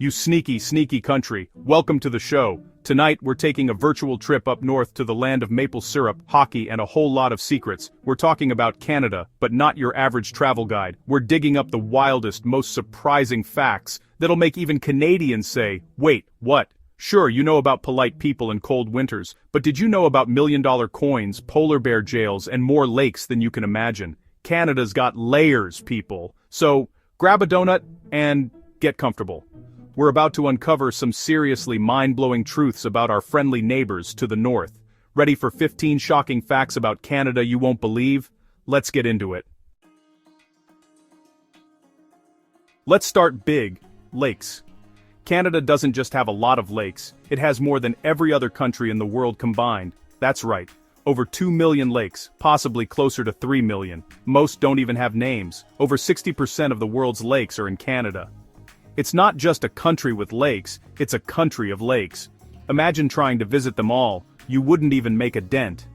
You sneaky, sneaky country, welcome to the show. Tonight we're taking a virtual trip up north to the land of maple syrup, hockey and a whole lot of secrets. We're talking about Canada, but not your average travel guide. We're digging up the wildest, most surprising facts that'll make even Canadians say, wait, what? Sure, you know about polite people and cold winters, but did you know about million-dollar coins, polar bear jails, and more lakes than you can imagine? Canada's got layers, people. So, grab a donut and get comfortable. We're about to uncover some seriously mind-blowing truths about our friendly neighbors to the north. Ready for 15 shocking facts about Canada you won't believe? Let's get into it. Let's start big. Lakes. Canada doesn't just have a lot of lakes, it has more than every other country in the world combined. That's right. Over 2 million lakes, possibly closer to 3 million. Most don't even have names. Over 60% of the world's lakes are in Canada. It's not just a country with lakes, it's a country of lakes. Imagine trying to visit them all, you wouldn't even make a dent.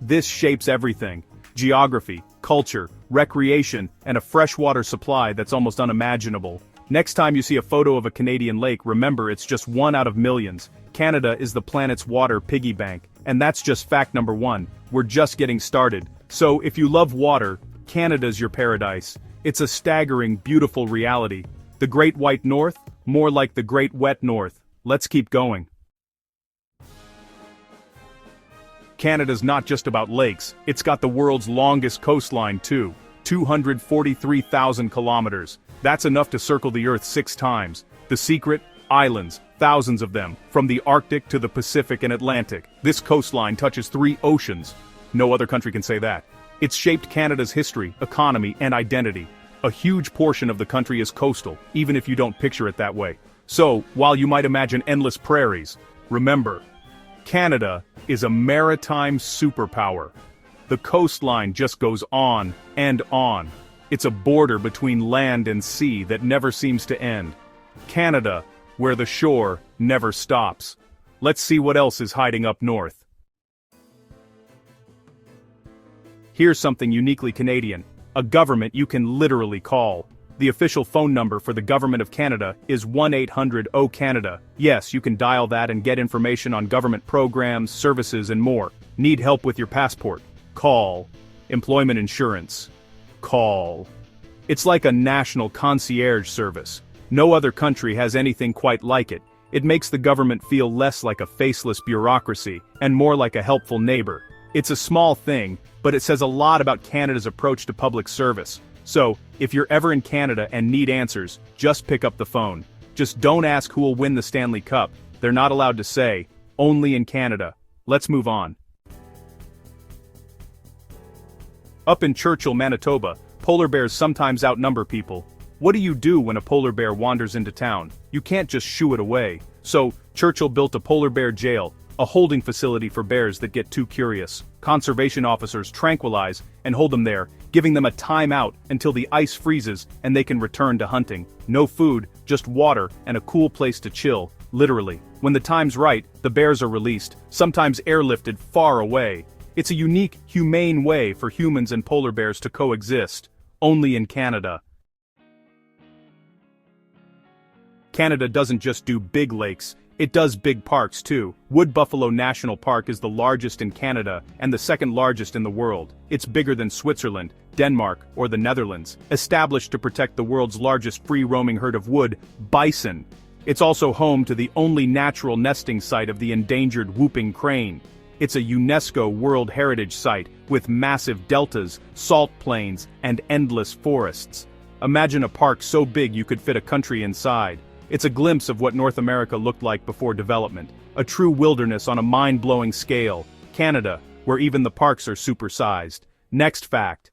This shapes everything: geography, culture, recreation, and a freshwater supply that's almost unimaginable. Next time you see a photo of a Canadian lake, remember it's just one out of millions. Canada is the planet's water piggy bank, and that's just fact number one. We're just getting started. So if you love water, Canada's your paradise. It's a staggering, beautiful reality. The Great White North? More like the Great Wet North. Let's keep going. Canada's not just about lakes, it's got the world's longest coastline too. 243,000 kilometers. That's enough to circle the Earth 6 times. The secret? Islands, thousands of them, from the Arctic to the Pacific and Atlantic. This coastline touches 3 oceans. No other country can say that. It's shaped Canada's history, economy, and identity. A huge portion of the country is coastal, even if you don't picture it that way. So, while you might imagine endless prairies, remember, Canada is a maritime superpower. The coastline just goes on and on. It's a border between land and sea that never seems to end. Canada, where the shore never stops. Let's see what else is hiding up north. Here's something uniquely Canadian. A government you can literally call. The official phone number for the Government of Canada is 1-800-O-Canada. Yes, you can dial that and get information on government programs, services, and more. Need help with your passport? Call. Employment insurance? Call. It's like a national concierge service. No other country has anything quite like it. It makes the government feel less like a faceless bureaucracy, and more like a helpful neighbor. It's a small thing, but it says a lot about Canada's approach to public service. So, if you're ever in Canada and need answers, just pick up the phone. Just don't ask who will win the Stanley Cup. They're not allowed to say. Only in Canada. Let's move on. Up in Churchill, Manitoba, polar bears sometimes outnumber people. What do you do when a polar bear wanders into town? You can't just shoo it away. So, Churchill built a polar bear jail, a holding facility for bears that get too curious. Conservation officers tranquilize and hold them there, giving them a timeout until the ice freezes and they can return to hunting. No food, just water and a cool place to chill, literally. When the time's right, the bears are released, sometimes airlifted far away. It's a unique, humane way for humans and polar bears to coexist. Only in Canada. Canada doesn't just do big lakes, it does big parks too. Wood Buffalo National Park is the largest in Canada and the second largest in the world. It's bigger than Switzerland, Denmark, or the Netherlands. Established to protect the world's largest free-roaming herd of wood, bison. It's also home to the only natural nesting site of the endangered whooping crane. It's a UNESCO World Heritage Site with massive deltas, salt plains, and endless forests. Imagine a park so big you could fit a country inside. It's a glimpse of what North America looked like before development. A true wilderness on a mind-blowing scale. Canada, where even the parks are supersized. Next fact.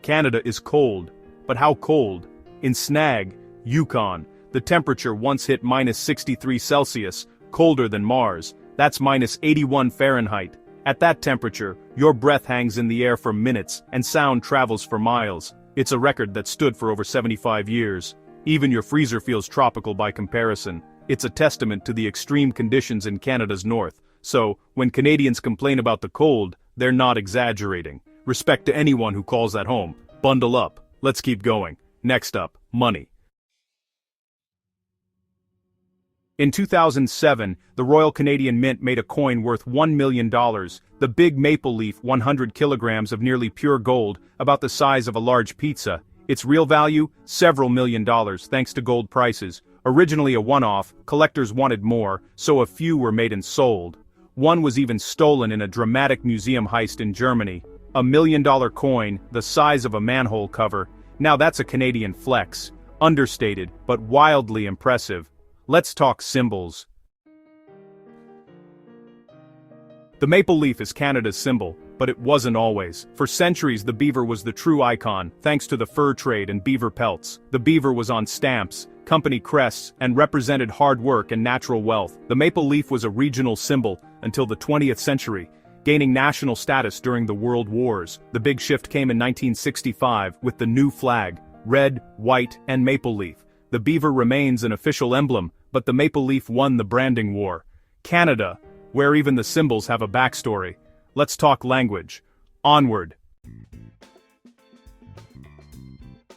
Canada is cold. But how cold? In Snag, Yukon, the temperature once hit -63°C, colder than Mars. That's -81 Fahrenheit. At that temperature, your breath hangs in the air for minutes, and sound travels for miles. It's a record that stood for over 75 years. Even your freezer feels tropical by comparison. It's a testament to the extreme conditions in Canada's north. So, when Canadians complain about the cold, they're not exaggerating. Respect to anyone who calls that home. Bundle up. Let's keep going. Next up, money. In 2007, the Royal Canadian Mint made a coin worth $1 million, the Big Maple Leaf 100 kilograms of nearly pure gold, about the size of a large pizza. Its real value? Several $1 million, thanks to gold prices. Originally a one-off, collectors wanted more, so a few were made and sold. One was even stolen in a dramatic museum heist in Germany. A $1 million coin, the size of a manhole cover. Now that's a Canadian flex. Understated, but wildly impressive. Let's talk symbols. The maple leaf is Canada's symbol, but it wasn't always. For centuries the beaver was the true icon, thanks to the fur trade and beaver pelts. The beaver was on stamps, company crests, and represented hard work and natural wealth. The maple leaf was a regional symbol until the 20th century, gaining national status during the World Wars. The big shift came in 1965 with the new flag, red, white, and maple leaf. The beaver remains an official emblem, but the maple leaf won the branding war. Canada, where even the symbols have a backstory. Let's talk language. Onward.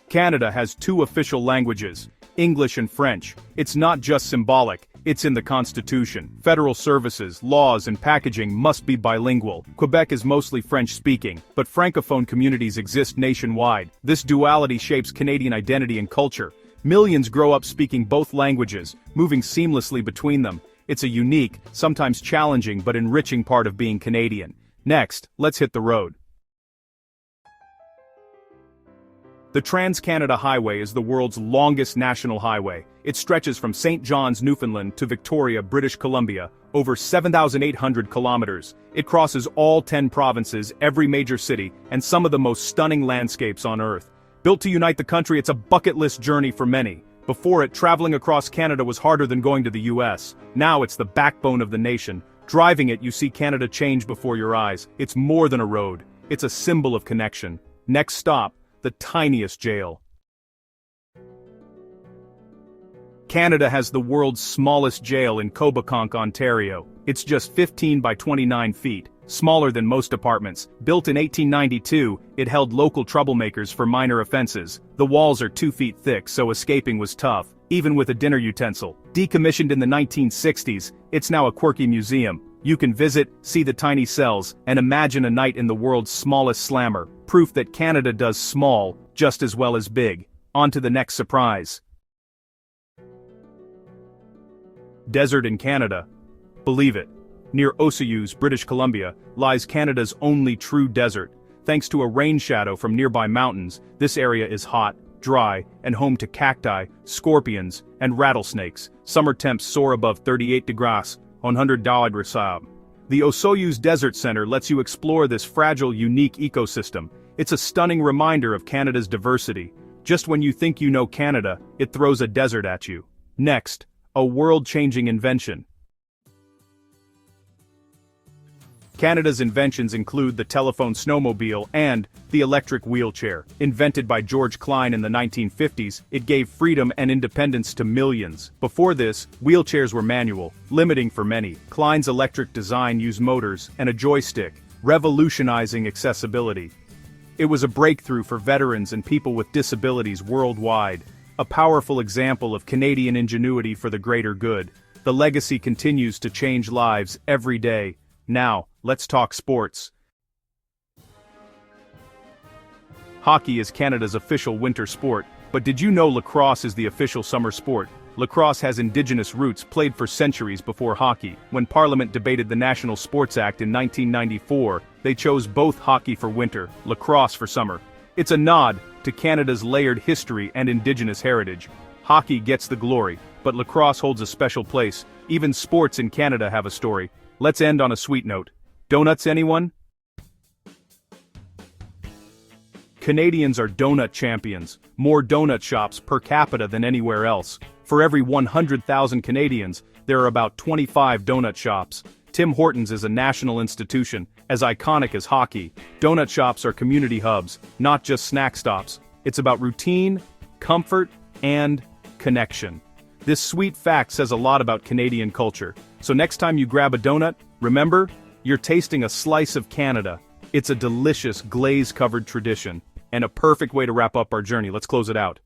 Canada has two official languages, English and French. It's not just symbolic, it's in the Constitution. Federal services, laws, and packaging must be bilingual. Quebec is mostly French-speaking, but Francophone communities exist nationwide. This duality shapes Canadian identity and culture. Millions grow up speaking both languages, moving seamlessly between them. It's a unique, sometimes challenging but enriching part of being Canadian. Next, let's hit the road. The Trans-Canada Highway is the world's longest national highway. It stretches from St. John's, Newfoundland to Victoria, British Columbia, over 7,800 kilometers. It crosses all 10 provinces, every major city, and some of the most stunning landscapes on Earth. Built to unite the country, it's a bucket list journey for many. Before it, traveling across Canada was harder than going to the US. Now it's the backbone of the nation. Driving it, you see Canada change before your eyes. It's more than a road. It's a symbol of connection. Next stop, the tiniest jail. Canada has the world's smallest jail in Coboconk, Ontario. It's just 15 by 29 feet, smaller than most apartments. Built in 1892, it held local troublemakers for minor offenses. The walls are 2 feet thick, so escaping was tough, even with a dinner utensil. Decommissioned in the 1960s, it's now a quirky museum. You can visit, see the tiny cells, and imagine a night in the world's smallest slammer. Proof that Canada does small just as well as big. On to the next surprise. Desert in Canada. Believe it. Near Osoyoos, British Columbia, lies Canada's only true desert. Thanks to a rain shadow from nearby mountains, this area is hot, dry, and home to cacti, scorpions, and rattlesnakes. Summer temps soar above 38 degrees, 100 degrees. The Osoyoos Desert Center lets you explore this fragile, unique ecosystem. It's a stunning reminder of Canada's diversity. Just when you think you know Canada, it throws a desert at you. Next, a world-changing invention. Canada's inventions include the telephone snowmobile and the electric wheelchair. Invented by George Klein in the 1950s, it gave freedom and independence to millions. Before this, wheelchairs were manual, limiting for many. Klein's electric design used motors and a joystick, revolutionizing accessibility. It was a breakthrough for veterans and people with disabilities worldwide. A powerful example of Canadian ingenuity for the greater good. The legacy continues to change lives every day. Now, let's talk sports. Hockey is Canada's official winter sport, but did you know lacrosse is the official summer sport? Lacrosse has indigenous roots, played for centuries before hockey. When Parliament debated the National Sports Act in 1994, they chose both hockey for winter, lacrosse for summer. It's a nod to Canada's layered history and indigenous heritage. Hockey gets the glory, but lacrosse holds a special place. Even sports in Canada have a story. Let's end on a sweet note. Donuts, anyone? Canadians are donut champions. More donut shops per capita than anywhere else. For every 100,000 Canadians, there are about 25 donut shops. Tim Hortons is a national institution, as iconic as hockey. Donut shops are community hubs, not just snack stops. It's about routine, comfort, and connection. This sweet fact says a lot about Canadian culture. So next time you grab a donut, remember, you're tasting a slice of Canada. It's a delicious glaze-covered tradition, and a perfect way to wrap up our journey. Let's close it out.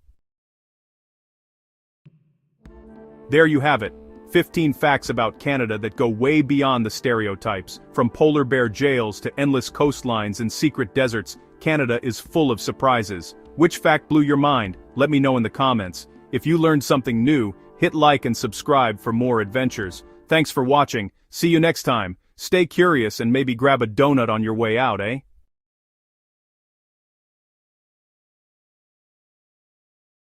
There you have it. 15 facts about Canada that go way beyond the stereotypes. From polar bear jails to endless coastlines and secret deserts, Canada is full of surprises. Which fact blew your mind? Let me know in the comments. If you learned something new, hit like and subscribe for more adventures. Thanks for watching. See you next time. Stay curious and maybe grab a donut on your way out, eh?